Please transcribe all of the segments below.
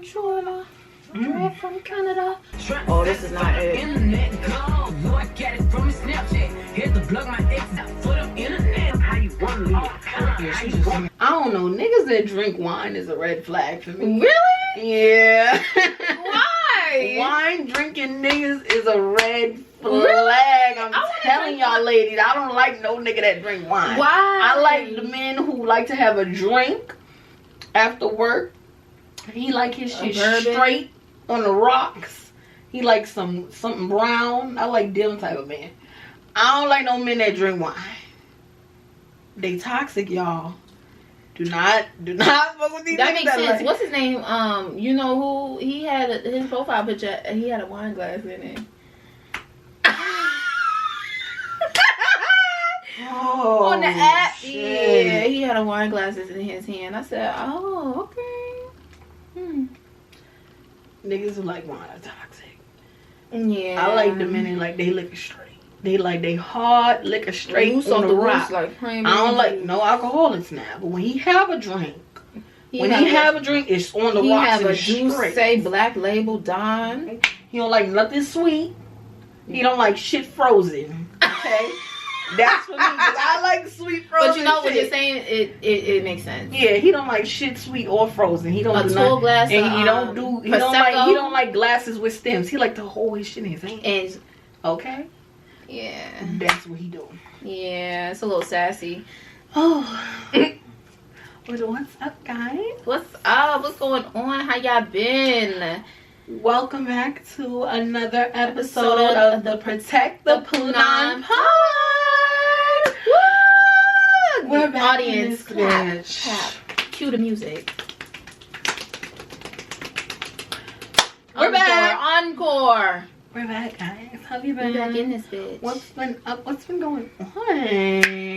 Controller. Straight from Canada. Oh, this is not it. Internet go. Look at it from Snapchat. Hit the plug my ex now for the internet. How you want to leave? I don't know. Niggas that drink wine is a red flag for me. Really? Yeah. Why? Wine drinking niggas is a red flag. I'm telling y'all ladies, I don't like no nigga that drink wine. Why? I like the men who like to have a drink after work. He like his shit straight on the rocks. He like something brown. I like them type of men. I don't like no men that drink wine. They toxic, y'all. Do not fuck with these. That makes sense. Like, what's his name? You know who he had his profile picture? He had a wine glass in it. oh, on the app, shit. yeah, he had a wine glass in his hand. I said, oh, okay. Niggas who like wine are toxic. Yeah, I like the men that like they liquor straight. They like they hard liquor straight on the rock. Like I don't like no alcoholics now, but when he have a drink, it's on the he rocks have and a it's juice straight. say Black Label Don. He don't like nothing sweet. He don't like shit frozen. Okay, that's for me. 'Cause I like sweet frozen. But you know shit. what you're saying? It makes sense. Yeah, he don't like shit sweet or frozen. He don't do tall glass. And he don't like glasses with stems. He like to hold his shit in his hand. And okay. Yeah. That's what he do. Yeah, it's a little sassy. Oh. What's up, guys? What's up? What's going on? How y'all been? Welcome back to another episode of the Protect the PUNAN Pod. Woo! We're back Audience, in this clap. Cue the music. We're back. Encore. We're back, guys. How have you been? We're back in this bitch. What's been up? What's been going on?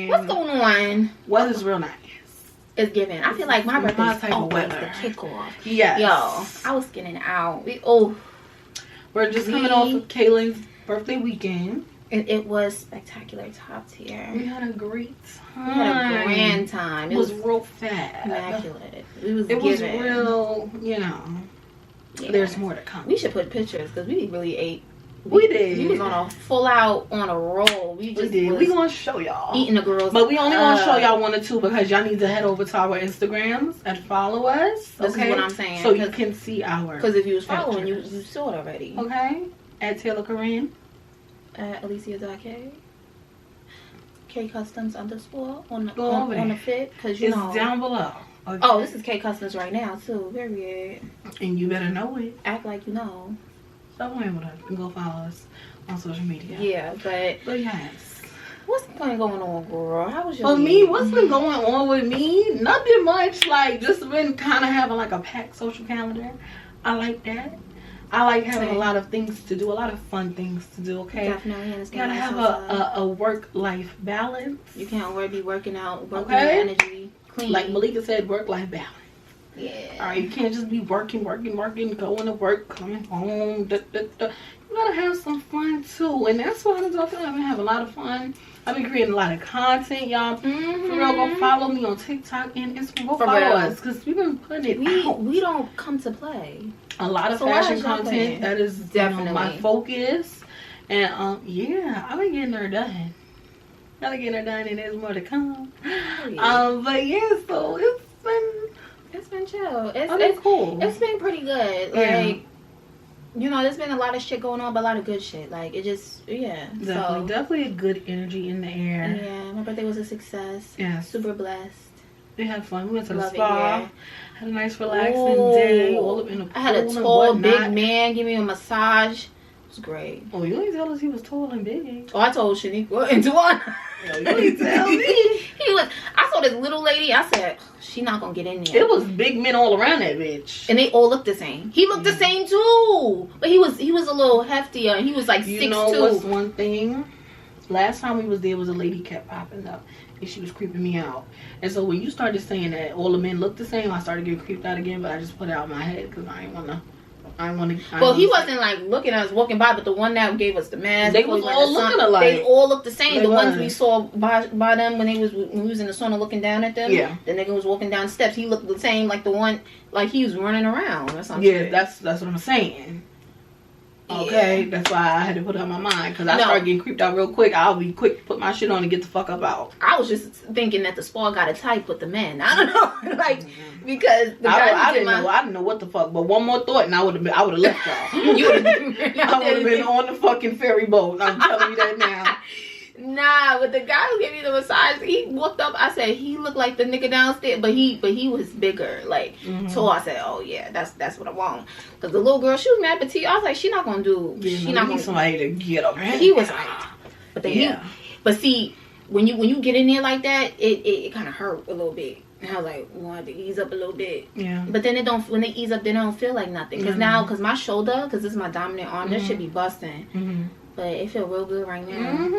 What's going on? Weather's real nice. It's given. I feel like my birthday's type of always weather. the kickoff. Yes. Yo, I was getting out. We're just coming off of Kaylin's birthday weekend. It was spectacular, top tier. We had a great time. We had a grand time. It was real fast. Immaculate. It was real, you know. Yeah. There's more to come. We should put pictures because we really ate. We did. We was on a full out on a roll. We did. We gonna show y'all eating the girls, but we only gonna show y'all one or two because y'all need to head over to our Instagrams and follow us. This is what I'm saying. So you can see our. Because if you was following, you saw it already. Okay. At Taylor Corinne. At Alicia.K. K Customs _ on the fit because you know it's down below. Okay. Oh, this is K Customs right now too. Very weird. And you better know it. Act like you know. Stop playing with us and go follow us on social media. Yeah, but yes. What's been going on, girl? How was your For me, what's been going on with me? Nothing much. Like, just been kind of having like a packed social calendar. I like that. I like having a lot of things to do, a lot of fun things to do, okay? Definitely. And it's gotta have a work-life balance. You can't always be working out, working your energy clean. Like Malika said, work-life balance. Yeah. Alright, you can't just be working, going to work, coming home. You gotta have some fun too. And that's what I've been having a lot of fun. I've been creating a lot of content, y'all. For real, go follow me on TikTok and Instagram. Go follow us because we've been putting it out. We don't come to play. A lot of fashion content. That is definitely my focus. And yeah, I've been getting her done. I've been getting her done and there's more to come. But yeah, so it's been chill. It's been cool. It's been pretty good. Like, you know, there's been a lot of shit going on, but a lot of good shit. Like, it just, Definitely a good energy in the air. Yeah, my birthday was a success. Yeah. Super blessed. We had fun. We went to the spa. Had a nice relaxing day. All up in the pool. I had a tall, big man give me a massage. It was great. Oh, you ain't tell us he was tall and big. Oh, I told Shaniqua and Duana. You ain't tell me. I saw this little lady. I said, she not gonna get in there. It was big men all around that bitch. And they all looked the same. He looked the same too. But he was a little heftier and he was like 6'2". You know what's one thing? Last time we was there was a lady kept popping up and she was creeping me out. And so when you started saying that all the men look the same, I started getting creeped out again, but I just put it out of my head because I didn't want to Well, he wasn't like looking at us walking by, but the one that gave us the mask, they was all looking alike. They all looked the same. The ones we saw by them when we was in the sauna looking down at them. Yeah. The nigga was walking down the steps. He looked the same, like the one, like he was running around or something. Yeah, that's what I'm saying. Okay, yeah. That's why I had to put it on my mind, because I started getting creeped out real quick. I'll be quick to put my shit on and get the fuck up out. I was just thinking that the spa got a type with the men. I don't know, like because I didn't know what the fuck. But one more thought, and I would have left y'all. You would have been. I would have been on the fucking ferry boat. I'm telling you that now. Nah, but the guy who gave me the massage, he walked up. I said he looked like the nigga downstairs, but he was bigger, like. So I said, oh yeah, that's what I want. Cause the little girl, she was mad petite. I was like, she not gonna do. Yeah, she not gonna somebody to get up. He was like, but then but see, when you get in there like that, it kind of hurt a little bit. And I was like, well, I had to ease up a little bit. Yeah. But then when they ease up, they don't feel like nothing. Cause now, cause my shoulder, cause this is my dominant arm, that should be busting. But it feel real good right now.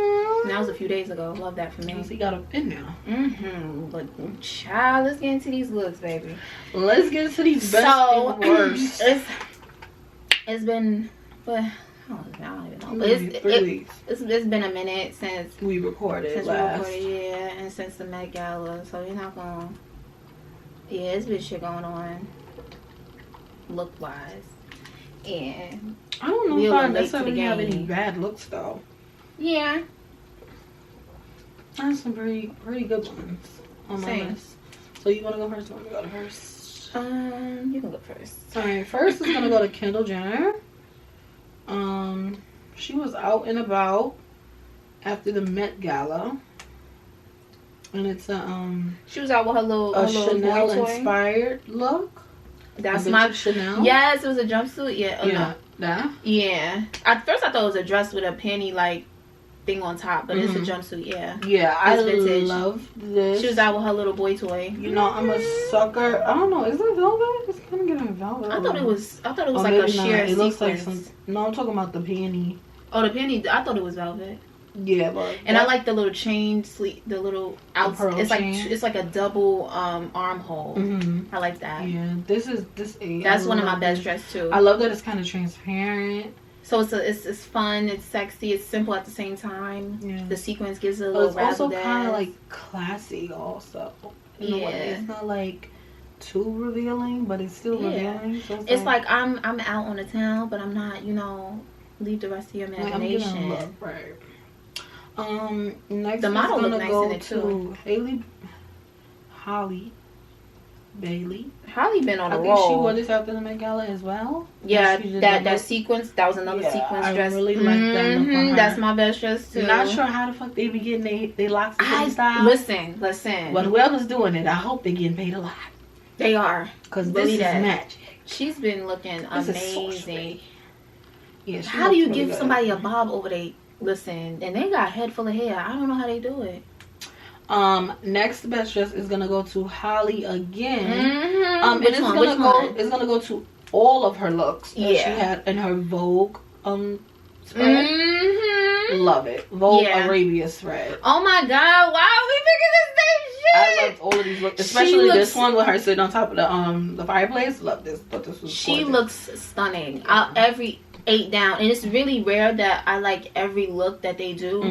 That was a few days ago. Love that for me. He got a pin now. But child, let's get into these looks, baby. Let's get into these best and worst. It's been, but I don't even know. But 3 weeks. It's been a minute since we recorded last. Yeah, and since the Met Gala, so you're not gonna. Yeah, it's been shit going on, look wise, and I don't know if I necessarily have any bad looks though. Yeah. I have some pretty good ones on my list. So you want to go first? Or you want to go first? You can go first. All right, first is gonna go to Kendall Jenner. She was out and about after the Met Gala, and it's she was out with her little Chanel inspired look. That's my Chanel. Yes, it was a jumpsuit. Yeah. Yeah. No. Yeah. At first, I thought it was a dress with a panty like thing on top, but it's a jumpsuit. Yeah. Yeah, I love this. She was out with her little boy toy. You know, I'm a sucker. I don't know. Is it velvet? It's kind of getting velvet. I thought it was like a sheer sequence. It looks like some. No, I'm talking about the panty. Oh, the panty. I thought it was velvet. Yeah, but I like the little chain sleeve, the little outside. It's like a double armhole. I like that. Yeah, that's one of my best dresses too. I love that it's kind of transparent. So it's fun, it's sexy, it's simple at the same time. Yeah. The sequence gives it a little razzle dazzle. It's also kind of like classy, also. Yeah, it's not like too revealing, but it's still revealing. So it's like I'm out on the town, but I'm not. Leave the rest of your imagination. Like right. Next the model looks nice in it too. Holly Bailey. Holly been on a roll. I think she wore this after the Met Gala as well. Yeah, that sequence. That was another sequence dress. I really like that look on her. That's my best dress too. Not sure how the fuck they be getting they locks in style. Listen. But whoever's doing it, I hope they getting paid a lot. They are. Because this is magic. She's been looking amazing. Yeah. How do you give somebody a bob over there? Listen, and they got a head full of hair. I don't know how they do it. Next best dress is gonna go to Holly again. It's gonna go to all of her looks that she had in her Vogue spread. Love it. Vogue Arabia spread. Oh my god, why are we picking the same shit? I loved all of these looks, especially this one with her sitting on top of the fireplace. Love this. But this was she looks stunning. Every 8 down, and it's really rare that I like every look that they do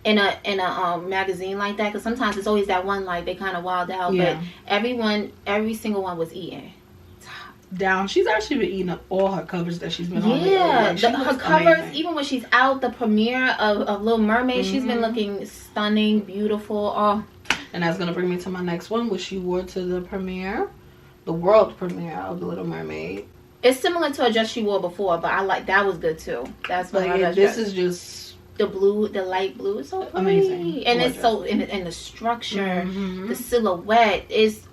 in a magazine like that, because sometimes it's always that one like they kind of wild out, but every single one was eating down. She's actually been eating up all her covers that she's been on. Her covers, even when she's out, the premiere of Little Mermaid, she's been looking stunning, beautiful. And that's gonna bring me to my next one, which she wore to the world premiere of The Little Mermaid. It's similar to a dress she wore before, but I like that was good too. That's what this is just the blue, the light blue. It's so pretty. Amazing, and it's so and the structure, the silhouette is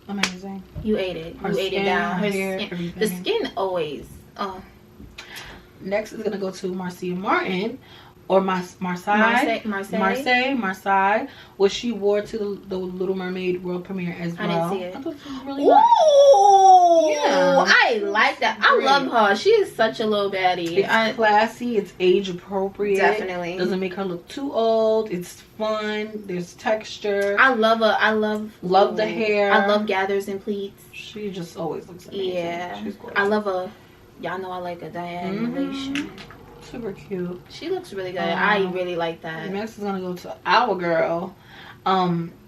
amazing. You ate it. You ate it down. Her skin, the skin always. Next is gonna go to Marcia Martin. Or Marseille, which she wore to the Little Mermaid world premiere as well. I didn't see it. I thought it was really nice. Yeah, I like that. I love her. She is such a little baddie. It's classy. It's age appropriate. Definitely. Doesn't make her look too old. It's fun. There's texture. I love her. I love the hair. I love gathers and pleats. She just always looks amazing. Yeah. She's gorgeous. I love her. Y'all know I like a diagonalization. Super cute. She looks really good. I really like that. Next is gonna go to our girl,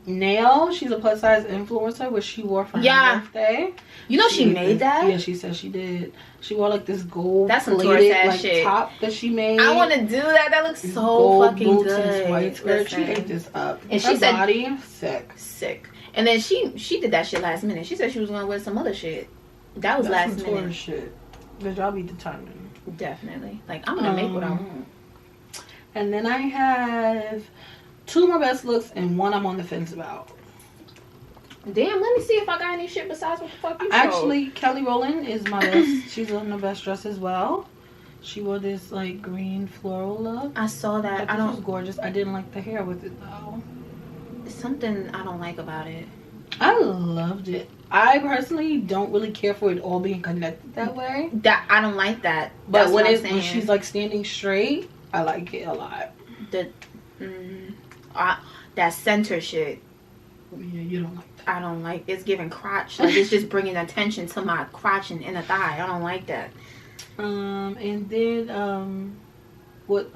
Nail. She's a plus size influencer, which she wore for her birthday. You know she made that? Yeah, she said she did. She wore like this gold plated like shit. Top that she made. I want to do that. That looks so fucking good. And white skirt. She ate this up. And she said, body sick. And then she did that shit last minute. She said she was gonna wear some other shit. That was last minute. Shit. Good job, be determined. Definitely. Like, I'm gonna make what I want. And then I have 2 more best looks and 1 I'm on the fence about. Damn, let me see if I got any shit besides what the fuck you Actually, Kelly Rowland is my best. She's on the best dress as well. She wore this like green floral look. I saw that. It was gorgeous. I didn't like the hair with it though. Something I don't like about it. I loved it. I personally don't really care for it all being connected that way. That I don't like that. But when she's like standing straight, I like it a lot. That center shit. Yeah, you don't like that. I don't like. It's giving crotch. Like it's just bringing attention to my crotch and inner thigh. I don't like that. And then what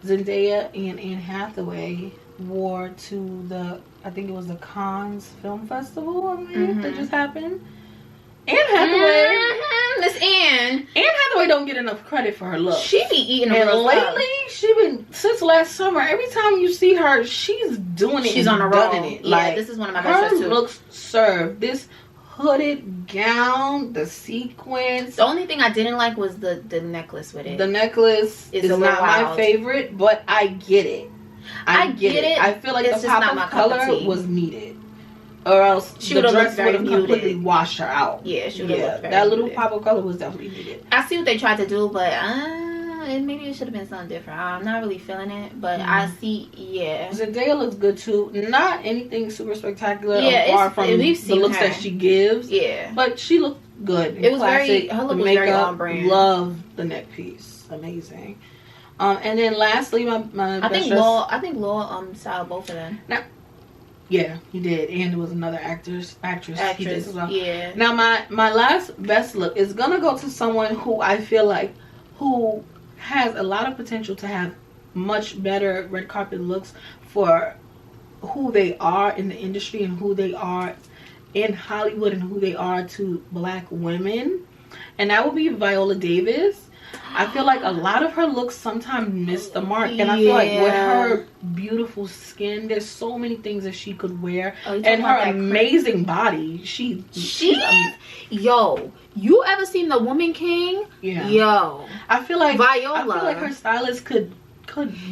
Zendaya and Anne Hathaway wore to the, I think it was the Cannes Film Festival that just happened. Anne Hathaway, Miss Anne Hathaway don't get enough credit for her look. She be eating and lately she been, since last summer, every time you see her, she's doing it. She's on a roll. It. Yeah, like, this is one of my best friends too. Her looks serve. This hooded gown, the sequins. The only thing I didn't like was the necklace with it. The necklace is not my favorite, but I get it. I get it. I feel like the pop of color was needed, or else the dress would have completely washed her out. Yeah, she would have looked very that little pop of color was definitely needed. I see what they tried to do, but maybe it should have been something different. I'm not really feeling it, but I see. Yeah, Zendaya looks good too. Not anything super spectacular. Yeah, apart from the looks that she gives. Yeah, but she looked good. It was classic. Her look was very on brand. Love the neck piece. Amazing. And then lastly, my I think Law styled both of them. Now, yeah, he did, and there was another actress he did as well. Yeah. Now my last best look is gonna go to someone who I feel like who has a lot of potential to have much better red carpet looks for who they are in the industry and who they are in Hollywood and who they are to black women, and that would be Viola Davis. I feel like a lot of her looks sometimes miss the mark, and I feel like with her beautiful skin, there's so many things that she could wear, and her amazing body. Yo, you ever seen The Woman King? Yeah. Yo, I feel like Viola. I feel like her stylist could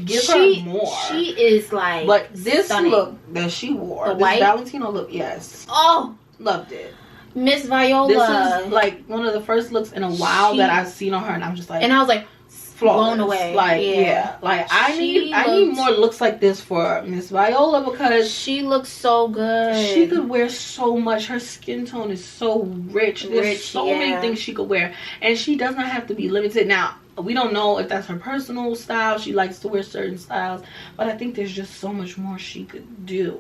give her more. She is like, but this stunning. look that she wore, the this white Valentino look, yes. Oh, loved it. Miss Viola. This is like one of the first looks in a while that I've seen on her, and I'm just like, and I was like, flawless. Blown away. Like like I need more looks like this for Miss Viola, because she looks so good. She could wear so much. Her skin tone is so rich. There's so many things she could wear, and she does not have to be limited. Now, we don't know if that's her personal style. She likes to wear certain styles, but I think there's just so much more she could do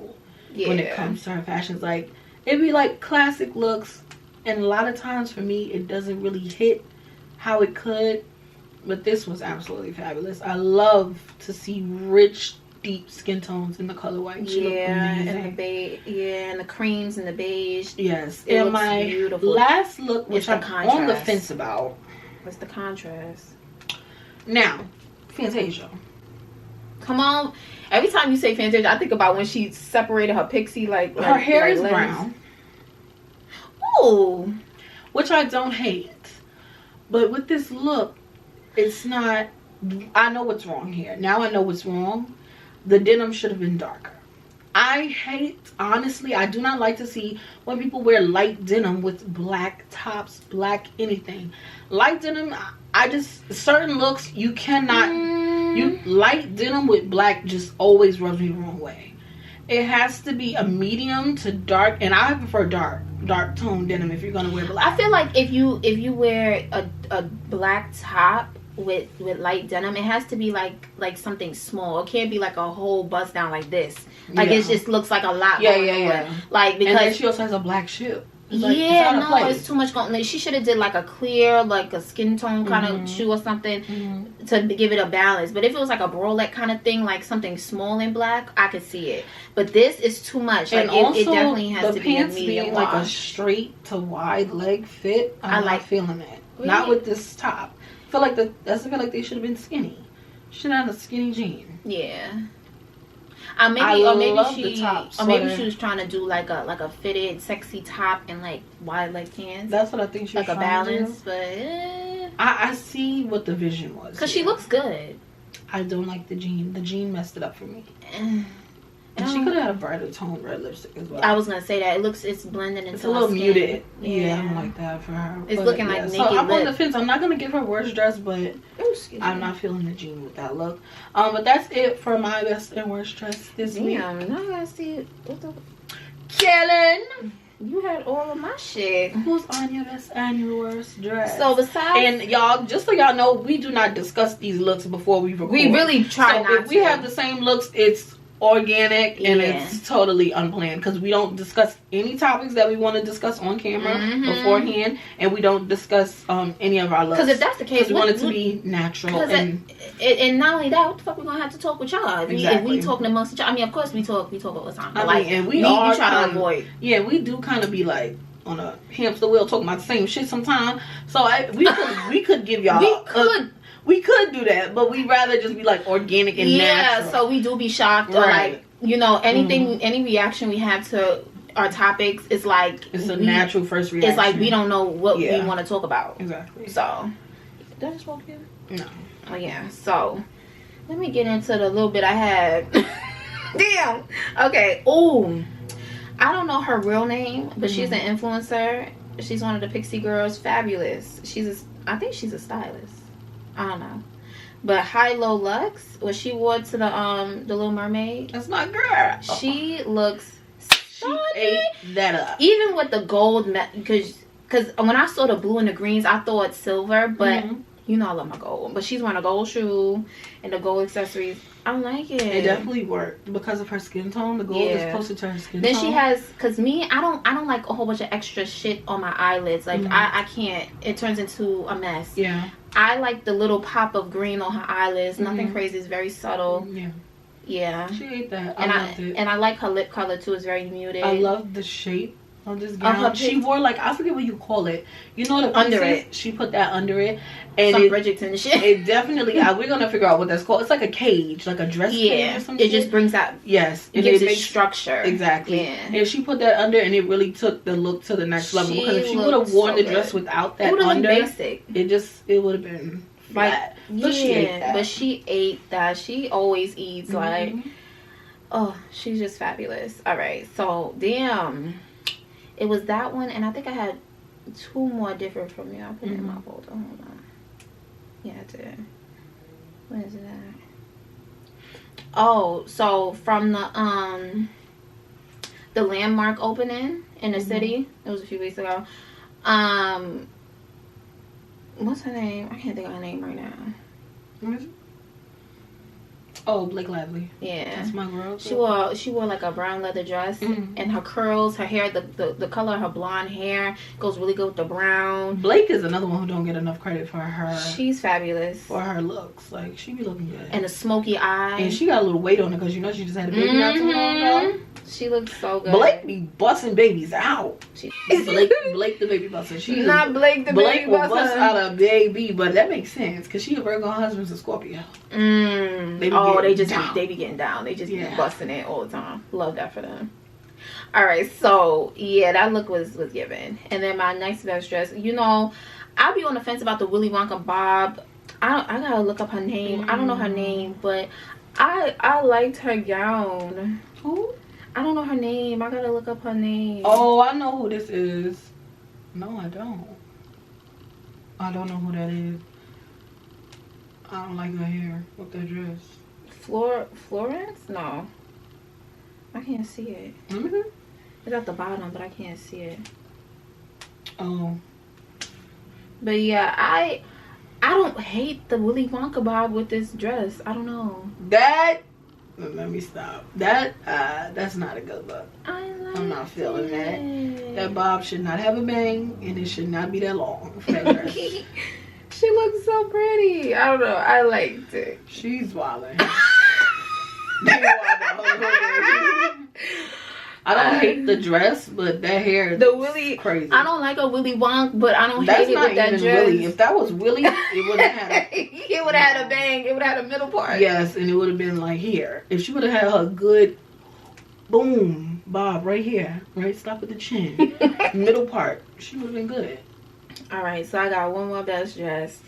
when it comes to her fashions. Like, it'd be like classic looks, and a lot of times for me it doesn't really hit how it could, but this was absolutely fabulous. I love to see rich, deep skin tones in the color white. She looked amazing. And the beige, and the creams and the beige. Yes, it and my beautiful. Last look, which I'm on the fence about. What's the contrast? Now, Fantasia. Come on. Every time you say Fantasia, I think about when she separated her pixie, like her hair is brown. Ooh. Which I don't hate. But with this look, it's not, I know what's wrong here. Now I know what's wrong. The denim should have been darker. I hate, honestly, I do not like to see when people wear light denim with black tops, black anything. Light denim, certain looks, you cannot, light denim with black just always rubs me the wrong way. It has to be a medium to dark, and I prefer dark tone denim if you're gonna wear black. I feel like if you wear a black top with light denim, it has to be like something small. It can't be like a whole bust down like this. Like it just looks like a lot. Yeah. Like because and then she also has a black shoe. It's too much going. Like, she should have did like a clear, like a skin tone kind of shoe or something to give it a balance. But if it was like a bralette kind of thing, like something small in black, I could see it. But this is too much. Like it definitely has to be a medium like a straight to wide leg fit. I'm not feeling it. Really? Not with this top. I feel like they should have been skinny. Should have had a skinny jean. Yeah. Maybe she was trying to do like a fitted, sexy top and like wide leg pants. That's what I think she was like trying a balance, to do. But I see what the vision was. Because she looks good. I don't like the jean. The jean messed it up for me. And she could have had a brighter tone red lipstick as well. I was gonna say that it's blending into. It's a little muted. Yeah, I don't like that for her. It's looking like naked. So I'm on the fence. I'm not gonna give her worst dress, but I'm not feeling the jean with that look. But that's it for my best and worst dress this week. Now I gotta see what the. Kellen, you had all of my shit. Who's on your best and your worst dress? So besides, and y'all, just so y'all know, we do not discuss these looks before we record. We really try not to. If we have the same looks, it's organic and it's totally unplanned because we don't discuss any topics that we want to discuss on camera beforehand, and we don't discuss any of our looks. Because if that's the case, we want it to be natural. And not only that, what the fuck we gonna have to talk with y'all? If we talking amongst each other, I mean, of course we talk all the time. But and we try to avoid. Yeah, we do kind of be like on a hamster wheel talking about the same shit sometimes. So we could give y'all. We could do that, but we'd rather just be like organic and natural. Yeah, so we do be shocked or like, anything, any reaction we have to our topics is like... It's a natural first reaction. It's like we don't know what we want to talk about. Exactly. So... Did I just walk in? No. Oh, yeah. So, let me get into the little bit I had. Damn! Okay. Ooh. I don't know her real name, but she's an influencer. She's one of the Pixie Girls. Fabulous. I think she's a stylist. I don't know, but High Low Lux, what she wore to the Little Mermaid. That's my girl. She looks. She ate that up. Even with the gold, because when I saw the blue and the greens, I thought silver, but you know I love my gold. But she's wearing a gold shoe and the gold accessories. I like it. It definitely worked because of her skin tone. The gold is closer to her skin tone. Then she has, because me, I don't like a whole bunch of extra shit on my eyelids. Like I can't. It turns into a mess. Yeah. I like the little pop of green on her eyelids. Nothing crazy. It's very subtle. Yeah. She ate that. I loved it. And I like her lip color too. It's very muted. I love the shape of this gown. She wore like, I forget what you call it. You know the under it. She put that under it. And some Bridgerton shit. It definitely, we're going to figure out what that's called. It's like a cage, like a dress cage or something. It just brings out, yes. It gives it structure. Exactly. Yeah. And she put that under and it really took the look to the next level. Because if she would have worn the dress without that under, basic. It would have been flat. But she ate that. But she ate that. She always eats like, oh, she's just fabulous. All right. So, damn. It was that one. And I think I had 2 more different from you. I put it in my folder. Hold on. Yeah, I did. What is it at? Oh, so from the Landmark opening in the city. It was a few weeks ago. What's her name? I can't think of her name right now. What is it? Oh, Blake Lively. Yeah. That's my girl. She wore like a brown leather dress and her curls, her hair, the color of her blonde hair goes really good with the brown. Blake is another one who don't get enough credit for her. She's fabulous. For her looks. Like, she be looking good. And a smoky eye. And she got a little weight on her because you know she just had a baby not too long ago. She looks so good. Blake be busting babies out. Blake the baby buster. She's not Blake the Blake baby will buster. bust out a baby, but that makes sense because she a Virgo, husband's a Scorpio. They be getting down. They just be busting it all the time. Love that for them. All right, so yeah, that look was given. And then my next best dress, you know, I'll be on the fence about the Willy Wonka Bob. I gotta look up her name. I don't know her name, but I liked her gown. Who? I don't know her name. I gotta look up her name. Oh, I know who this is. No, I don't. I don't know who that is. I don't like her hair with that dress. Florence? No. I can't see it. Mm-hmm. It's at the bottom, but I can't see it. Oh. But yeah, I don't hate the Willy Wonka bob with this dress. I don't know. That, let me stop. That's not a good look. I'm not feeling that. That bob should not have a bang, and it should not be that long for that dress. She looks so pretty. I don't know. I liked it. She's wilding. I don't hate the dress, but that hair is crazy. I don't like a Willy Wonk, but I don't hate it with that dress. Willy. If that was Willy, it would have had it would have had a bang. It would have had a middle part. Yes, and it would have been like here. If she would have had her good boom bob right here, right, stop at the chin, middle part, she would have been good. All right, so I got one more best dress,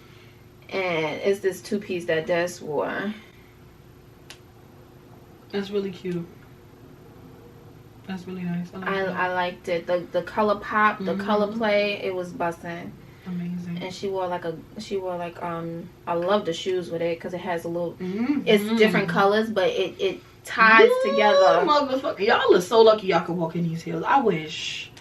and it's this 2-piece that Des wore. That's really cute. That's really nice. I liked it. The color pop, the color play, it was busting. Amazing. And she wore like I love the shoes with it because it has a little. It's different colors, but it ties together. Motherfucker, y'all are so lucky y'all could walk in these heels. I wish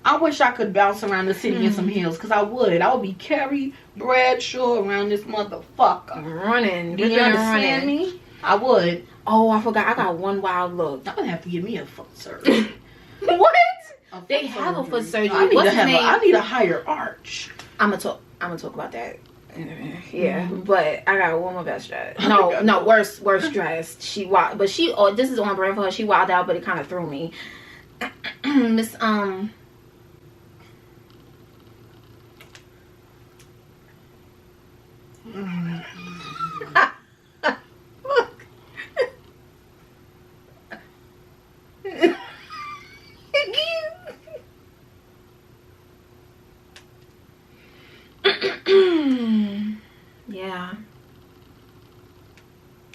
I could bounce around the city in some heels, because I would be Carrie Bradshaw around this motherfucker. Running. Do you understand me? I would. Oh, I forgot. I got one wild look. I'm gonna have to give me a foot surgery. What? They have a foot surgery. I need a higher arch. I'm gonna talk about that. Yeah, but I got one more best dress. No, worse dress. She wild, but this is on brand for her. She wild out, but it kind of threw me. Miss Yeah.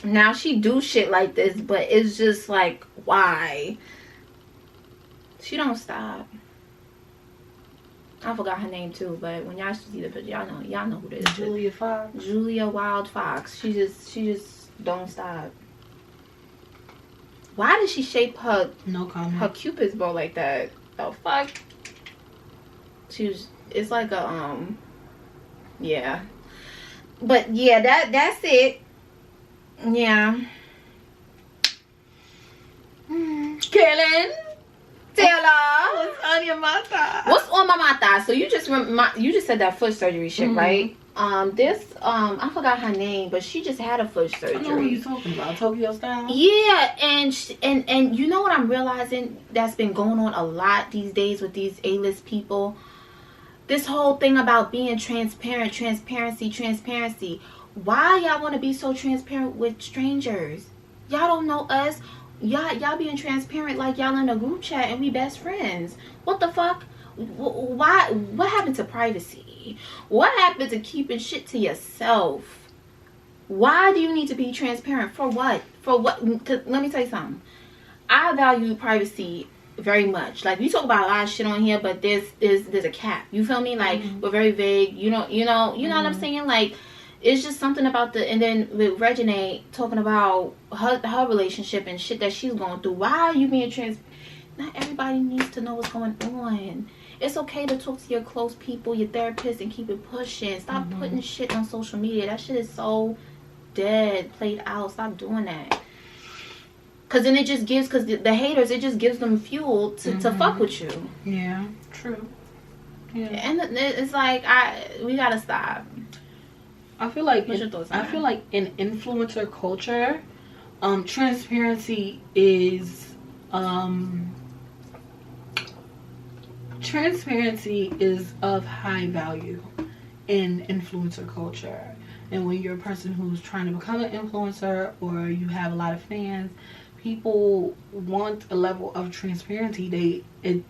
Now she do shit like this, but it's just like, why? She don't stop. I forgot her name too, but when y'all see the picture, y'all know who this is. Julia Fox. Julia Wild Fox. She just don't stop. Why did she shape her Cupid's bow like that? The fuck? It's like a yeah. But yeah, that's it. Yeah. Kaylin, Taylor, what's on your mata? What's on my mata? So you just said that foot surgery shit, right? I forgot her name, but she just had a foot surgery. I know what you're talking about. Tokyo Style. Yeah, and you know what I'm realizing that's been going on a lot these days with these A-list people. This whole thing about being transparency. Why y'all want to be so transparent with strangers? Y'all don't know us. Y'all being transparent like y'all in a group chat and we best friends. What the fuck? Why? What happened to privacy? What happened to keeping shit to yourself? Why do you need to be transparent? For what? For what? 'Cause let me tell you something. I value privacy very much. Like, we talk about a lot of shit on here, but there's a cap. You feel me? Like, we're very vague. You know what I'm saying? Like, it's just something about and then with Regine talking about her relationship and shit that she's going through. Why are you being Not everybody needs to know what's going on. It's okay to talk to your close people, your therapist, and keep it pushing. Stop putting shit on social media. That shit is so dead, played out. Stop doing that. Because then it just gives, because the haters, it just gives them fuel to fuck with you. Yeah, true. Yeah. And it's like, we gotta stop. I feel like What's your thoughts on that? I feel like in influencer culture, transparency is of high value in influencer culture. And when you're a person who's trying to become an influencer, or you have a lot of fans, people want a level of transparency.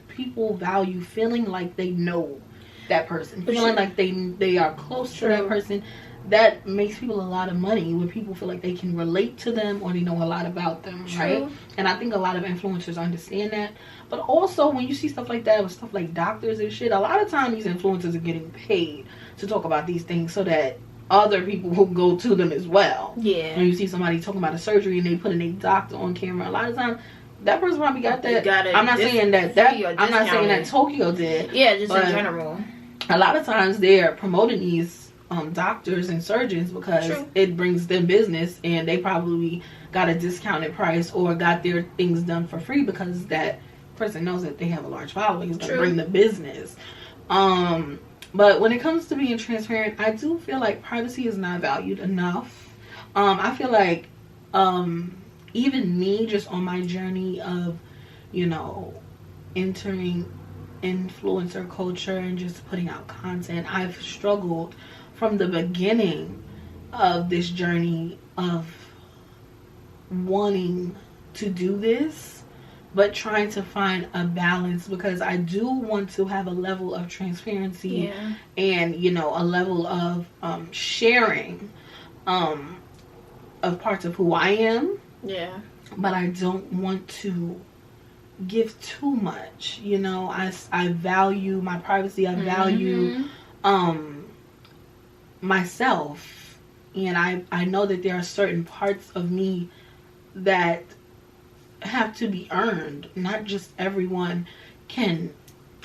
People value feeling like they know that person, feeling like they are close to that person. That makes people a lot of money when people feel like they can relate to them or they know a lot about them, right? And I think a lot of influencers understand that. But also, when you see stuff like that with stuff like doctors and shit, a lot of time these influencers are getting paid to talk about these things so that other people will go to them as well. Yeah. When you see somebody talking about a surgery and they putting a doctor on camera, a lot of times that person probably got that. I'm not saying that I'm not saying that Tokyo did. Yeah, just in general. A lot of times they're promoting these doctors and surgeons because it brings them business, and they probably got a discounted price or got their things done for free because that person knows that they have a large following. It's going to bring the business. But when it comes to being transparent, I do feel like privacy is not valued enough. I feel like even me, just on my journey of, you know, entering influencer culture and just putting out content, I've struggled from the beginning of this journey of wanting to do this, but trying to find a balance, because I do want to have a level of transparency and, you know, a level of sharing of parts of who I am. Yeah. But I don't want to give too much, you know. I value my privacy. I value myself, and I know that there are certain parts of me that have to be earned. Not just everyone can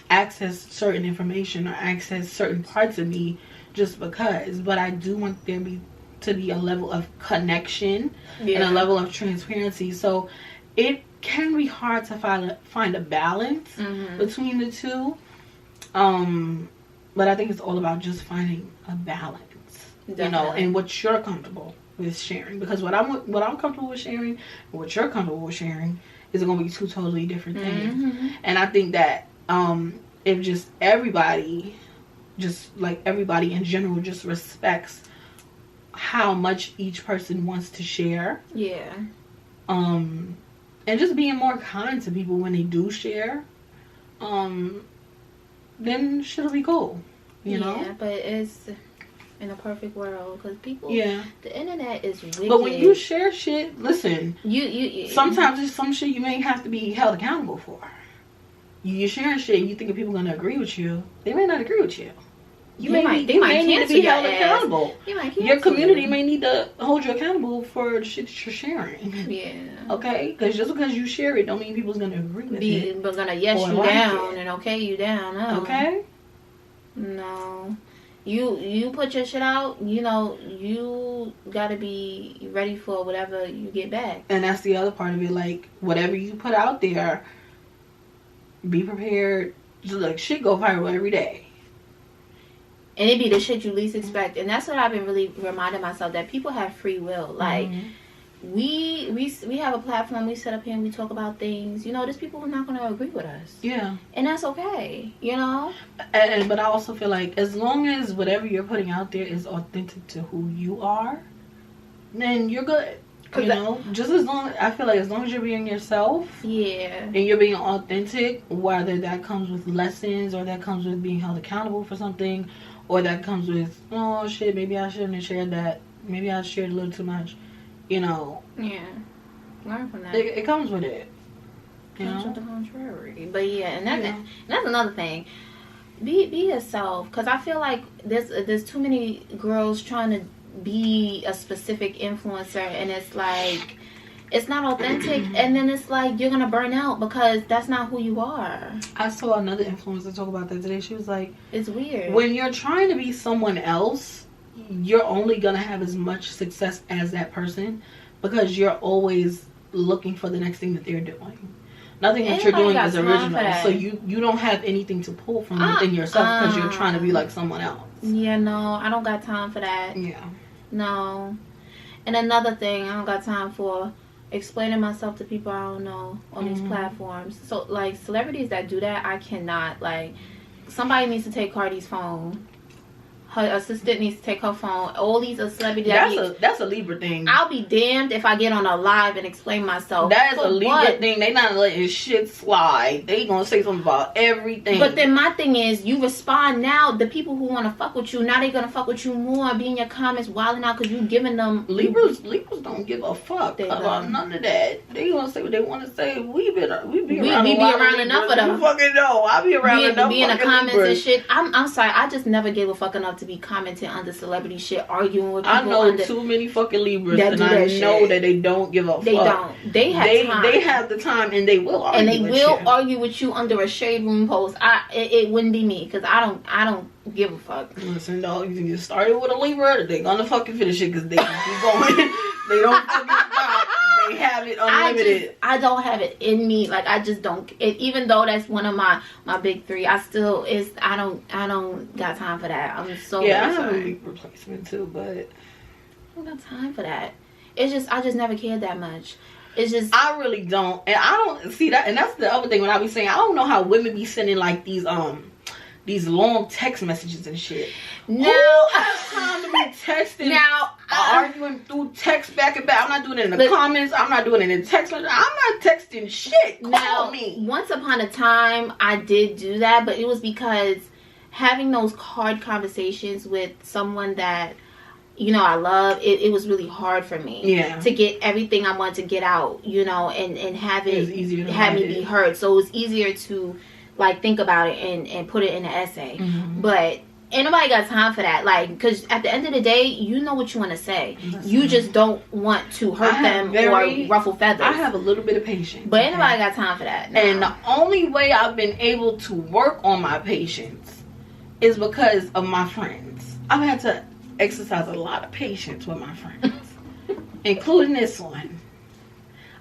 access certain information or access certain parts of me just because, but I do want there to be a level of connection and a level of transparency. So it can be hard to find a balance between the two, but I think it's all about just finding a balance. Definitely. You know, and what you're comfortable with sharing, because what I'm comfortable with sharing and what you're comfortable with sharing is going to be two totally different things. And I think that if just everybody, just like everybody in general, just respects how much each person wants to share, and just being more kind to people when they do share, then shit'll be cool, you know. Yeah, but it's in a perfect world, because people, the internet is wicked. But when you share shit, listen, you sometimes there's some shit you may have to be held accountable for. You're sharing shit, you think people gonna agree with you, they may not agree with you. You may need to be held accountable. Your community may need to hold you accountable for the shit that you're sharing. Yeah. Okay? Because just because you share it don't mean people's going to agree with it. But going to yes you down and okay you down. No. Okay? No. You put your shit out, you know, you got to be ready for whatever you get back. And that's the other part of it. Like, whatever you put out there, be prepared. Just like, shit go viral every day. And it be the shit you least expect. And that's what I've been really reminding myself, that people have free will. Like, we have a platform, we set up here and we talk about things. You know, there's people who are not going to agree with us. Yeah. And that's okay, you know? But I also feel like as long as whatever you're putting out there is authentic to who you are, then you're good. You know, just as long, I feel like as long as you're being yourself, and you're being authentic, whether that comes with lessons or that comes with being held accountable for something, or that comes with, oh shit, maybe I shouldn't have shared that, maybe I shared a little too much, you know. Yeah, learn from that. It comes with it. You know, to the contrary. But and that's another thing. Be yourself, because I feel like there's too many girls trying to be a specific influencer, and it's like it's not authentic, and then it's like you're gonna burn out because that's not who you are. I saw another influencer talk about that today. She was like, it's weird when you're trying to be someone else, you're only gonna have as much success as that person, because you're always looking for the next thing that they're doing. Nothing that you're doing is original, so you don't have anything to pull from within yourself because you're trying to be like someone else. Yeah, no, I don't got time for that. Yeah. No. And another thing, I don't got time for explaining myself to people I don't know on these platforms. So, like, celebrities that do that, I cannot. Like, somebody needs to take Cardi's phone. Her assistant needs to take her phone. All these celebrities. That's a Libra thing. I'll be damned if I get on a live and explain myself. That is a Libra thing. They not letting shit slide. They gonna say something about everything. But then my thing is, you respond now. The people who want to fuck with you, now they gonna fuck with you more. Be in your comments wilding out because you giving them. Libras don't give a fuck about none of that. They gonna say what they want to say. We be around enough of them. You fucking know. I be around enough. Be in the comments and shit. I'm sorry. I just never gave a fuck enough want to be commenting under celebrity shit, arguing with people. I know too many fucking Libras, and I know that they don't give a fuck. They don't. They have time. They have the time, and they will argue. And they will argue with you under a shade room post. It wouldn't be me, because I don't give a fuck. Listen, dog, you can start it with a Libra, they're gonna fucking finish it, because they keep going. They don't fucking they have it unlimited. I don't have it in me. Like, I just don't. Even though that's one of my big three, I don't got time for that. I'm so I have a big replacement too, but I don't got time for that. It's just I just never cared that much. It's just I really don't, and I don't see that. And that's the other thing when I be saying I don't know how women be sending like these long text messages and shit. No, who has time to be texting? Now, arguing through text back and back. I'm not doing it in the comments. I'm not doing it in text. I'm not texting shit. Call me. Once upon a time, I did do that, but it was because having those hard conversations with someone that, you know, I love, it was really hard for me to get everything I wanted to get out, you know, and have it have me be heard. So it was easier to like think about it and put it in an essay. But ain't nobody got time for that. Like, because at the end of the day, you know what you want to say. You just don't want to hurt them or ruffle feathers. I have a little bit of patience. But ain't nobody got time for that. No. And the only way I've been able to work on my patience is because of my friends. I've had to exercise a lot of patience with my friends. Including this one.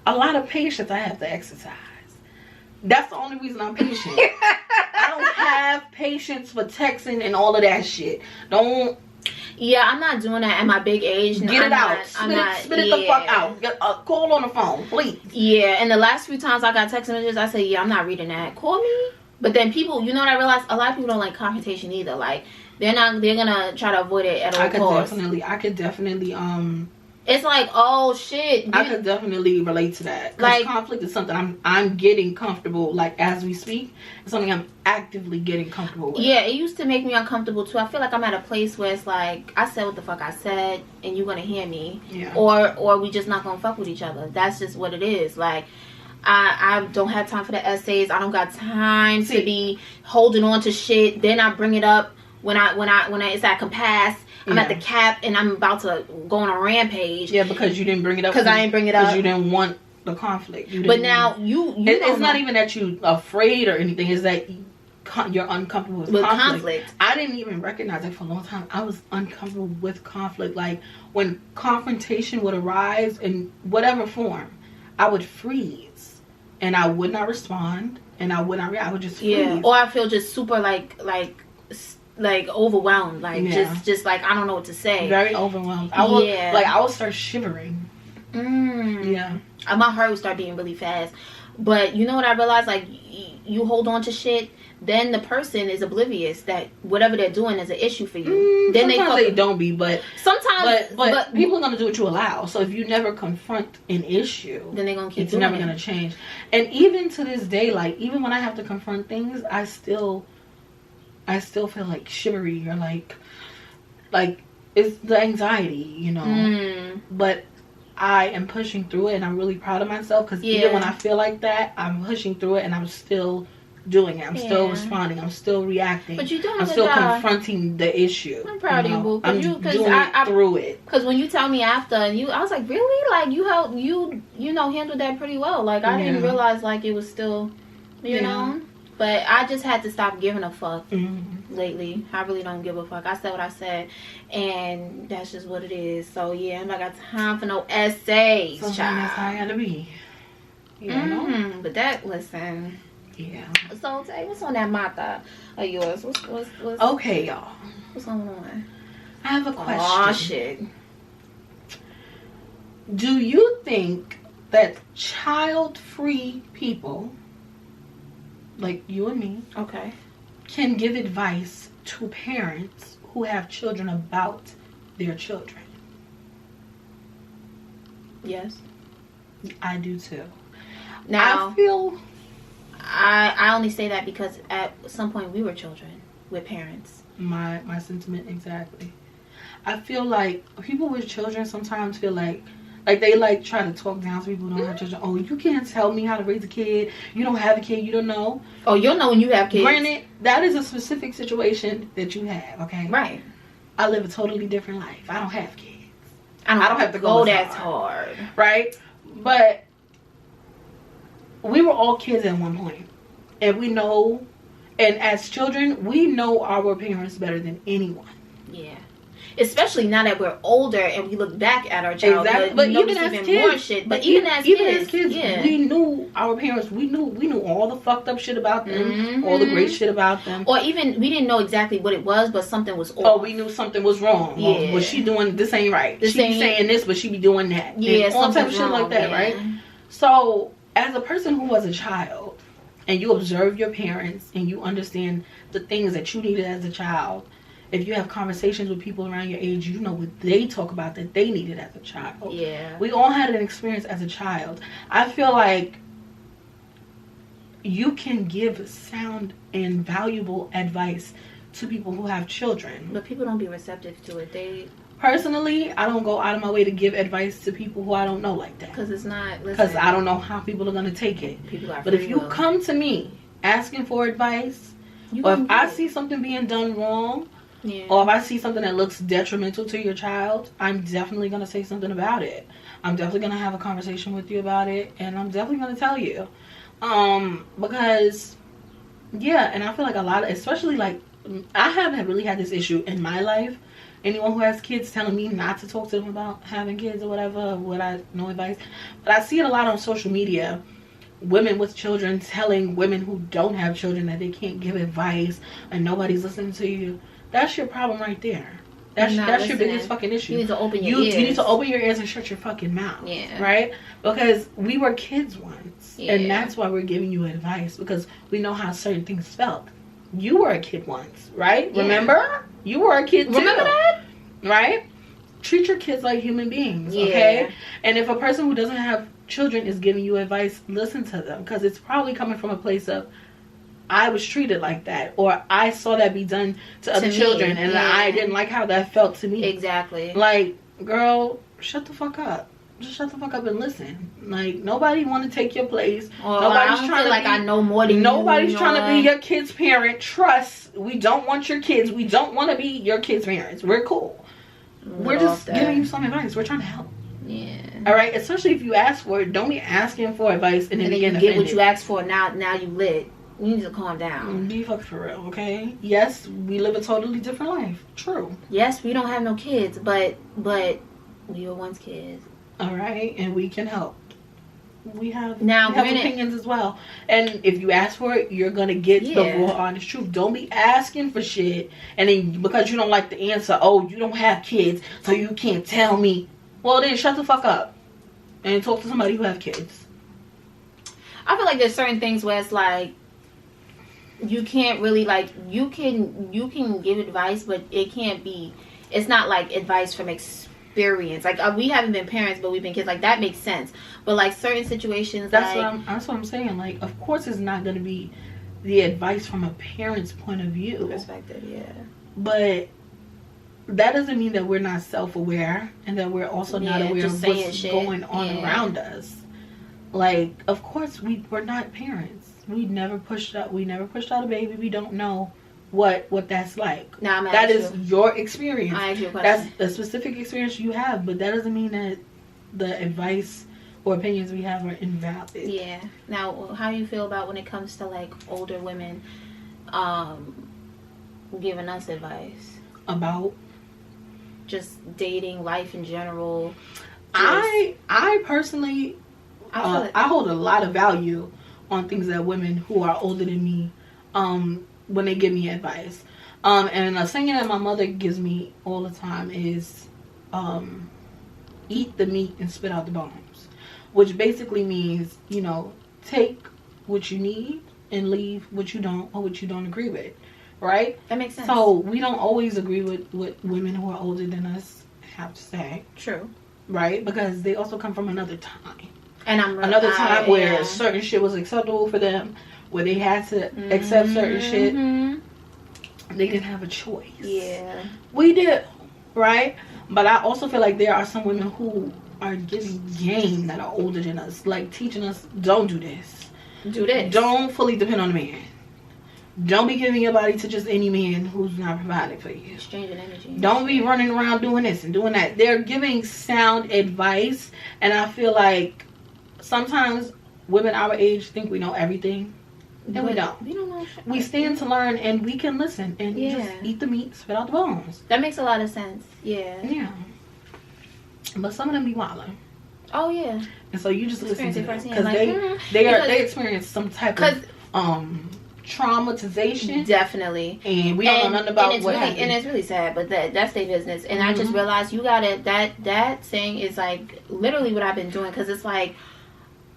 A lot of patience I have to exercise. That's the only reason I'm patient. I don't have patience for texting and all of that shit. Don't. Yeah, I'm not doing that at my big age. Get it out. Spit it the fuck out. Get a call on the phone, please. Yeah, and the last few times I got text messages, I say, yeah, I'm not reading that. Call me. But then people, you know what I realized? A lot of people don't like confrontation either. Like, they're gonna try to avoid it at all costs. I could definitely it's like, oh shit. I could definitely relate to that. Like, conflict is something I'm getting comfortable, like, as we speak. It's something I'm actively getting comfortable with. Yeah, it used to make me uncomfortable too. I feel like I'm at a place where it's like, I said what the fuck I said, and you're gonna hear me. Yeah. Or we just not gonna fuck with each other. That's just what it is. Like, I don't have time for the essays. I don't got time to be holding on to shit. Then I bring it up when it's at compass. I'm at the cap and I'm about to go on a rampage. Yeah, because you didn't bring it up. Because I didn't bring it up. Because you didn't want the conflict. But now it's not even that you're afraid or anything. It's that you're uncomfortable with conflict. I didn't even recognize it for a long time. I was uncomfortable with conflict. Like, when confrontation would arise in whatever form, I would freeze and I would not respond and I would not react. I would just freeze. Yeah. Or I feel just super like overwhelmed, like just like I don't know what to say. Very overwhelmed. I would start shivering. Yeah, my heart would start beating really fast. But you know what I realized? Like, you hold on to shit, then the person is oblivious that whatever they're doing is an issue for you. Then they don't be, but sometimes, but people are gonna do what you allow. So if you never confront an issue, then they're gonna keep. It's never gonna change. And even to this day, like, even when I have to confront things, I still feel like shivery or like it's the anxiety, you know. But I am pushing through it, and I'm really proud of myself, because even when I feel like that, I'm pushing through it, and I'm still doing it. I'm still responding. I'm still reacting. But you doing I'm still confronting the issue. I'm proud of you, boo. I'm doing it through it. Because when you tell me after, and I was like, really? Like, you handled that pretty well. Like, I didn't realize like it was still, you know. But I just had to stop giving a fuck lately. I really don't give a fuck. I said what I said, and that's just what it is. So, yeah, I'm not got time for no essays, child. That's how I gotta be. You know? But that, listen. Yeah. So, Tay, what's on that mata of yours? What's okay, y'all. What's going on? I have a question. Aw, shit. Do you think that child-free people, like you and me, can give advice to parents who have children about their children? Yes. I do too. Now, I only say that because at some point we were children with parents. My sentiment exactly. I feel like people with children sometimes feel like they try to talk down to people who don't have children. Oh, you can't tell me how to raise a kid. You don't have a kid. You don't know. Oh, you'll know when you have kids. Granted, that is a specific situation that you have. Okay. Right. I live a totally different life. I don't have kids. I don't have to go that hard. Right? But we were all kids at one point. And we know, and as children, we know our parents better than anyone. Yeah. Especially now that we're older and we look back at our childhood. Exactly. But even as kids, more shit. But even as kids, yeah. We knew our parents. We knew all the fucked up shit about them, all the great shit about them. Or even we didn't know exactly what it was, but something was off. Oh, we knew something was wrong. Yeah. Was she doing this ain't right? She be saying this, but she be doing that. Yeah, and all type of shit like that, right? So, as a person who was a child, and you observe your parents, and you understand the things that you needed as a child. If you have conversations with people around your age, you know what they talk about that they needed as a child. Yeah. We all had an experience as a child. I feel like you can give sound and valuable advice to people who have children. But people don't be receptive to it. Personally, I don't go out of my way to give advice to people who I don't know like that. Because it's not... Because I don't know how people are going to take it. People are but if you come to me asking for advice, or if I see something being done wrong... Yeah. Or if I see something that looks detrimental to your child, I'm definitely going to say something about it. I'm definitely going to have a conversation with you about it. And I'm definitely going to tell you. Because, yeah, and I feel like a lot of, especially like, I haven't really had this issue in my life. Anyone who has kids telling me not to talk to them about having kids or whatever, would I know advice? But I see it a lot on social media. Women with children telling women who don't have children that they can't give advice and nobody's listening to you. That's your problem right there. That's your biggest fucking issue. You need to open your ears. You need to open your ears and shut your fucking mouth. Yeah. Right? Because we were kids once. Yeah. And that's why we're giving you advice. Because we know how certain things felt. You were a kid once. Right? Yeah. Remember? You were a kid too. Remember that? Right? Treat your kids like human beings. Yeah. Okay? And if a person who doesn't have children is giving you advice, listen to them. Because it's probably coming from a place of, I was treated like that, or I saw that be done to other children, and I didn't like how that felt to me. Exactly. Like, girl, shut the fuck up. Just shut the fuck up and listen. Like, nobody want to take your place. Nobody's trying to like I know more than nobody's trying to be your kid's parent. Trust, we don't want your kids. We don't want to be your kids' parents. We're cool. We're just giving you some advice. We're trying to help. Yeah. All right. Especially if you ask for it. Don't be asking for advice and then you get what you asked for. Now you lit. You need to calm down. Be fucked for real, okay? Yes, we live a totally different life. True. Yes, we don't have no kids, but we were once kids. All right, and we can help. We have opinions as well. And if you ask for it, you're going to get the raw, honest truth. Don't be asking for shit. And then because you don't like the answer, oh, you don't have kids, so you can't tell me. Well, then shut the fuck up and talk to somebody who have kids. I feel like there's certain things where it's like, you can't really like you can give advice, but it's not like advice from experience. Like we haven't been parents, but we've been kids. Like that makes sense. But like certain situations, that's what I'm saying. Like, of course, it's not going to be the advice from a parent's point of view, perspective. Yeah, but that doesn't mean that we're not self-aware and that we're also not aware of what's going on around us. Like, of course, we're not parents. We never pushed out a baby. We don't know what that's like. Now, that is your experience. I ask you a question. That's a specific experience you have, but that doesn't mean that the advice or opinions we have are invalid. Yeah. Now, how do you feel about when it comes to like older women giving us advice about just dating, life in general? I personally, I hold a lot of value on things that women who are older than me, when they give me advice. And a saying that my mother gives me all the time is, eat the meat and spit out the bones. Which basically means, take what you need and leave what you don't, or what you don't agree with. Right? That makes sense. So we don't always agree with what women who are older than us have to say. True. Right? Because they also come from another time. And another time where certain shit was acceptable for them, where they had to accept certain shit. They didn't have a choice. Yeah. We did, right? But I also feel like there are some women who are giving game that are older than us, like teaching us, don't do this. Do this. Don't fully depend on a man. Don't be giving your body to just any man who's not providing for you. Exchanging energy. Don't be running around doing this and doing that. They're giving sound advice, and I feel like sometimes women our age think we know everything, and we don't. We don't know shit. We stand to learn, and we can listen, and just eat the meat, spit out the bones. That makes a lot of sense. Yeah. Yeah. But some of them be wilding. Oh yeah. And so you just listen to them because like, they experience some type of traumatization. Definitely. And we don't know nothing about what happened. And it's really sad, but that's their business. And I just realized you gotta that saying is like literally what I've been doing, because it's like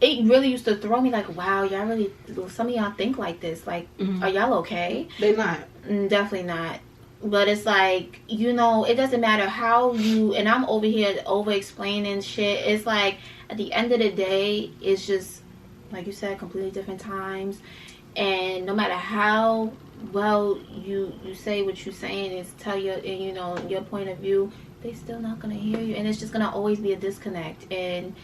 it really used to throw me like, wow, y'all really, some of y'all think like this. Like, are y'all okay? They're not. Definitely not. But it's like, you know, it doesn't matter how you, and I'm over here over explaining shit. It's like at the end of the day, it's just like you said, completely different times. And no matter how well you say what you're saying is tell your, you know, your point of view, they still not gonna hear you, and it's just gonna always be a disconnect. And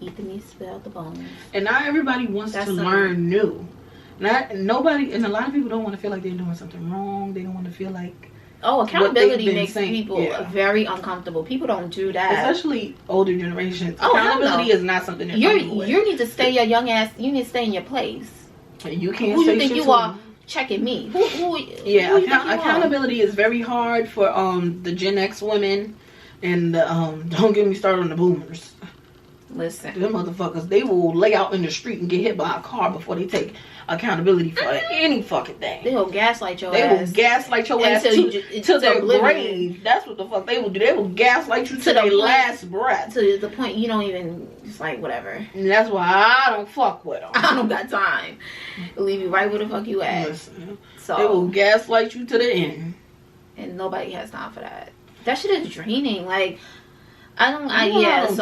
eat the meat, spit out the bones. And not everybody wants to learn new. Nobody, and a lot of people don't want to feel like they're doing something wrong. They don't want to feel like accountability makes people very uncomfortable. People don't do that, especially older generations. Accountability is not something that you need to stay your young ass. You need to stay in your place. You can't. Who you think you are? Checking me. Accountability is very hard for the Gen X women, and don't get me started on the boomers. Listen, them motherfuckers, they will lay out in the street and get hit by a car before they take accountability for any fucking thing. They will gaslight your ass. They will gaslight your ass to their grave. That's what the fuck they will do. They will gaslight you to their last breath. To the point you don't even, it's like, whatever. And that's why I don't fuck with them. I don't got time. They'll leave you right where the fuck you at. Listen, so they will gaslight you to the end. And nobody has time for that. That shit is draining. Like, that's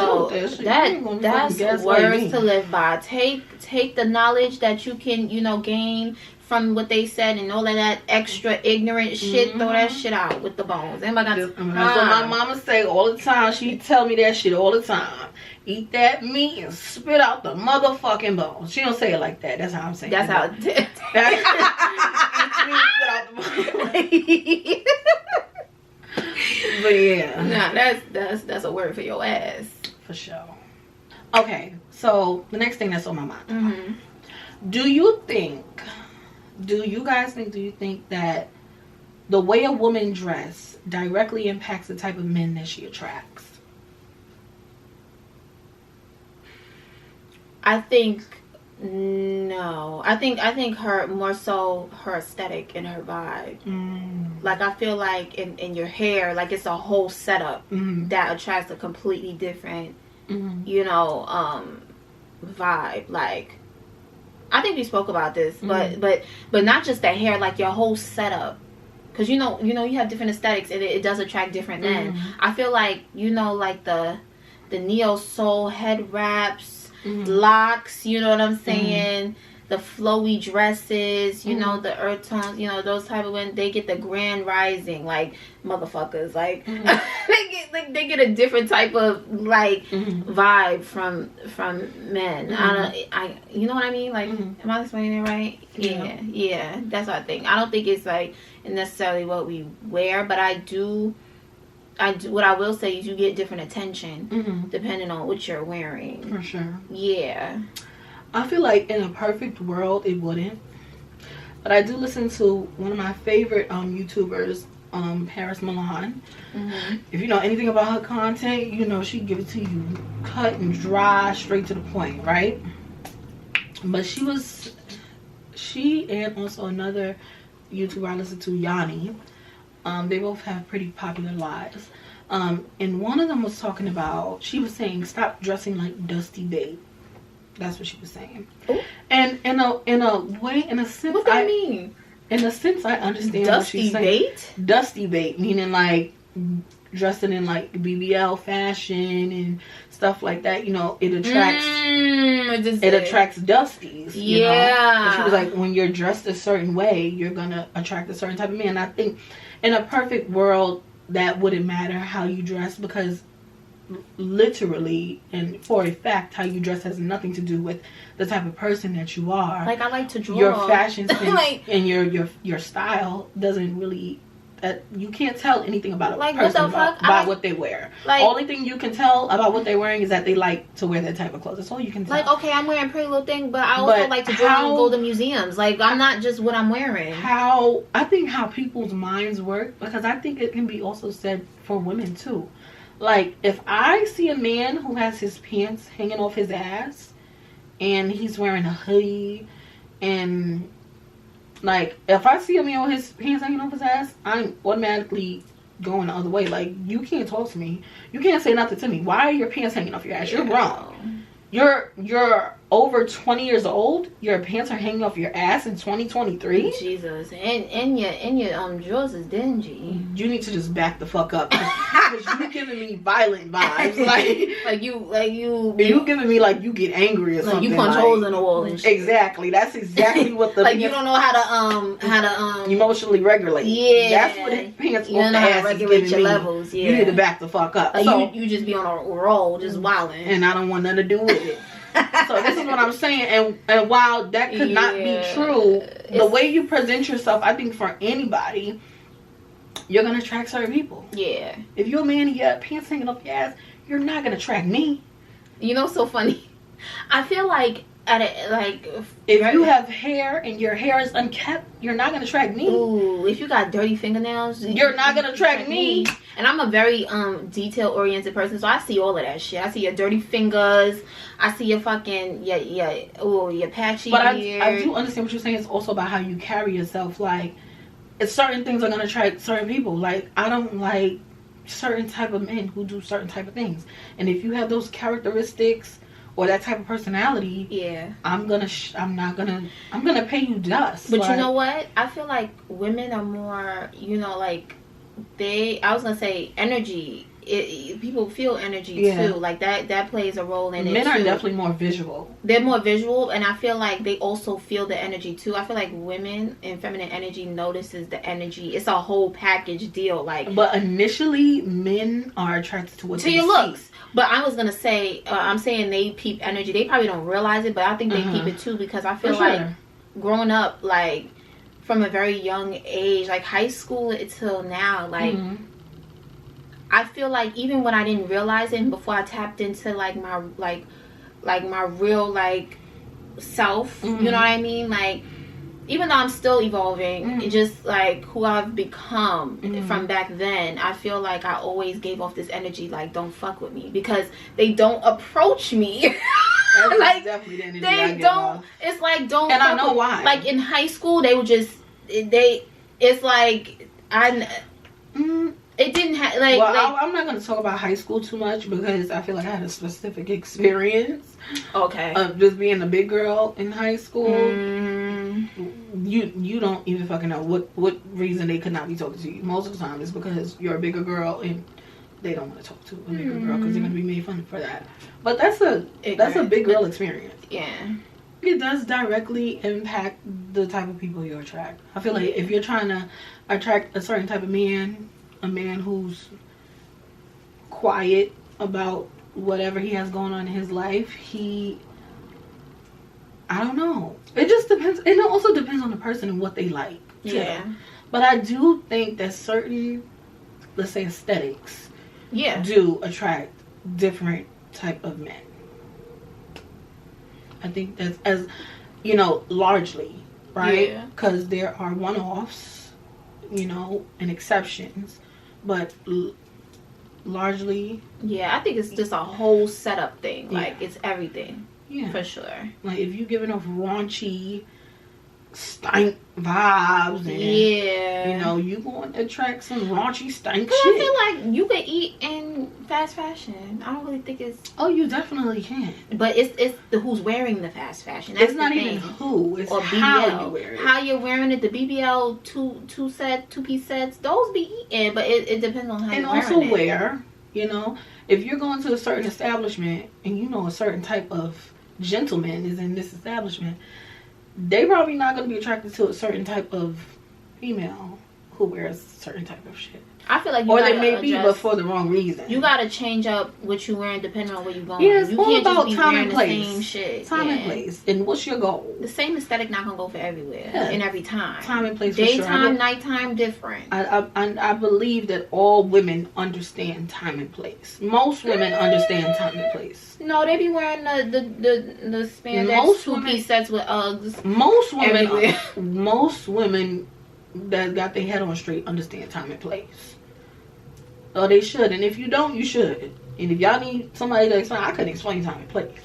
words to live by. Take the knowledge that you can, you know, gain from what they said and all of that extra ignorant shit. Throw that shit out with the bones. That's what my mama say all the time. She tell me that shit all the time. Eat that meat and spit out the motherfucking bones. She don't say it like that. That's how I'm saying. That's how. Eat spit out the bones. But yeah, nah, that's a word for your ass for sure. Okay, so the next thing that's on my mind, do you guys think that the way a woman dress directly impacts the type of men that she attracts? I think no. I think her more so her aesthetic and her vibe. Like, I feel like in your hair, like, it's a whole setup that attracts a completely different, you know, vibe. Like, I think we spoke about this, but not just the hair, like your whole setup. Because you know you have different aesthetics, and it does attract different men. I feel like, you know, like the neo soul head wraps, locks, you know what I'm saying, the flowy dresses, you know, the earth tones, you know, those type of women, they get the grand rising, like, motherfuckers, like, they get a different type of, like, vibe from men. I you know what I mean? Like, am I explaining it right? Yeah, that's what I think. I don't think it's like necessarily what we wear, but I do. What I will say is you get different attention depending on what you're wearing. For sure. Yeah. I feel like in a perfect world it wouldn't. But I do listen to one of my favorite YouTubers, Paris Milan. If you know anything about her content, you know she give it to you cut and dry, straight to the point, right? But she and also another YouTuber I listen to, Yanni. They both have pretty popular lives. And one of them was talking about, she was saying, stop dressing like Dusty Babe. That's what she was saying. Ooh. And in a way, in a sense, what that mean? In a sense, I understand Dusty what she's saying. Dusty Babe, meaning like dressing in like BBL fashion and stuff like that. You know, it attracts dusties. You know? And she was like, when you're dressed a certain way, you're gonna attract a certain type of man. I think in a perfect world that wouldn't matter how you dress, because literally and for a fact, how you dress has nothing to do with the type of person that you are. Like, I like to draw. Your fashion sense and your style doesn't really. You can't tell anything about a person by what they wear. Like, only thing you can tell about what they're wearing is that they like to wear that type of clothes. That's all you can tell. Like, okay, I'm wearing Pretty Little Thing, but I also like to draw and go to museums. Like, I'm not just what I'm wearing. I think how people's minds work, because I think it can be also said for women too. Like, if I see a man who has his pants hanging off his ass and he's wearing a hoodie and... Like, if I see a man with his pants hanging off his ass, I'm automatically going the other way. Like, you can't talk to me. You can't say nothing to me. Why are your pants hanging off your ass? You're grown. You're over 20 years old. Your pants are hanging off your ass in 2023. Jesus, and your drawers is dingy. You need to just back the fuck up, because you giving me violent vibes. Like you giving me like you get angry or something. You punch holes in the wall and shit. Exactly. That's exactly what the like you don't know how to emotionally regulate. Yeah, that's what the pants off the ass is giving me. Levels. Yeah, you need to back the fuck up. Like, so you just be on a roll, just wilding, and I don't want nothing to do with it. So this is what I'm saying, and while that could not be true, the way you present yourself, I think for anybody, you're gonna attract certain people. Yeah. If you're a man and you got pants hanging off your ass, you're not gonna attract me. You know, so funny. I feel like if you have hair and your hair is unkept, you're not gonna attract me. Ooh, if you got dirty fingernails, you're not gonna attract me. And I'm a very detail oriented person, so I see all of that shit. I see your dirty fingers. I see your fucking your patchy. But I do understand what you're saying. It's also about how you carry yourself. Like, certain things are gonna attract certain people. Like, I don't like certain type of men who do certain type of things, and if you have those characteristics or that type of personality, yeah, I'm gonna pay you dust. But you know what? I feel like women are more, like I was gonna say energy. People feel energy too. Like that plays a role in it. Men are definitely more visual. They're more visual, and I feel like they also feel the energy too. I feel like women and feminine energy notices the energy. It's a whole package deal. Like, but initially, men are attracted to what your looks. But I was gonna say, I'm saying they peep energy. They probably don't realize it, but I think they peep it too, because I feel like growing up, like from a very young age, like high school until now, like I feel like even when I didn't realize it, before I tapped into like my my real like self, you know what I mean? Like, even though I'm still evolving, just like who I've become from back then, I feel like I always gave off this energy like, don't fuck with me, because they don't approach me. Like, definitely the energy they don't. It's like, don't. And I know why. Like in high school, they would just It's like it didn't have like. Well, I'm not going to talk about high school too much, because I feel like I had a specific experience. Okay. Of just being a big girl in high school. You don't even fucking know what reason they could not be talking to you. Most of the time, it's because you're a bigger girl and they don't want to talk to a bigger girl because they're going to be made fun of for that. But that's a big girl experience. Yeah. It does directly impact the type of people you attract. I feel like if you're trying to attract a certain type of man, a man who's quiet about whatever he has going on in his life, I don't know. It just depends. It also depends on the person and what they like. Too. Yeah. But I do think that certain, let's say, aesthetics, do attract different type of men. I think that's, as you know, largely, right? Because there are one-offs, and exceptions, but largely. Yeah, I think it's just a whole setup thing. Like, it's everything. Yeah, for sure. Like, if you giving off raunchy, stank vibes, and you going to attract some raunchy stank shit. I feel like you can eat in fast fashion. I don't really think it's. Oh, you definitely can. But it's the who's wearing the fast fashion. That's not even who. It's or how you wear it. How you're wearing it. The BBL two piece sets. Those be eaten, but it depends on how. And you're also wearing where if you're going to a certain establishment and a certain type of gentleman is in this establishment, they probably not going to be attracted to a certain type of female. who wears certain type of shit. I feel like or they may be, but for the wrong reason. You gotta change up what you wearing depending on where you going. Yeah, it's you all can't about just be time wearing and place. The same shit. Time and place. And what's your goal? The same aesthetic not gonna go for everywhere and every time. Time and place. Daytime, nighttime, different. I believe that all women understand time and place. Most women understand time and place. No, they be wearing the spandex two-piece sets with Uggs. Most women that got their head on straight understand time and place. Or they should, and if you don't, you should. And if y'all need somebody to explain, I couldn't explain time and place.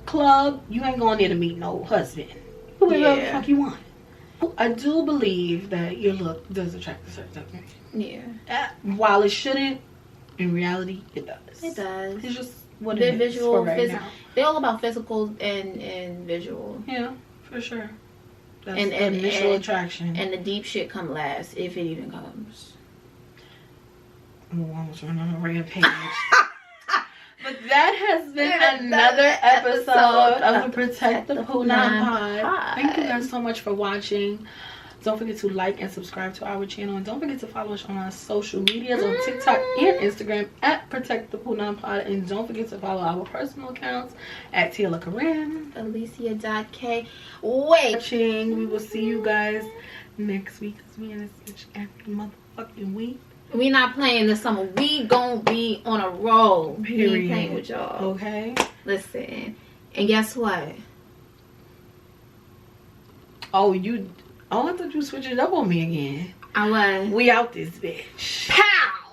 Club, you ain't going there to meet no husband. Do whatever the fuck you want. I do believe that your look does attract a certain type of man. Yeah. While it shouldn't, in reality, it does. It does. It's just what it is visual, for right now. They're all about physical and visual. Yeah, for sure. That's and initial attraction. And the deep shit come last, if it even comes. Oh, I almost ran on a rampage. But that has been another episode of the Protect the PUNAN Pod. Thank you guys so much for watching. Don't forget to like and subscribe to our channel. And don't forget to follow us on our social medias on TikTok and Instagram at Protect the PUNAN Pod. And don't forget to follow our personal accounts at Taylor Corinne, Alicia.K. Watching. We will see you guys next week. Because we in this bitch every motherfucking week. We not playing this summer. We gonna be on a roll. Period. We ain't playing with y'all. Okay. Listen. And guess what? Oh, I thought you switched it up on me again. I was. We out this bitch. Pow!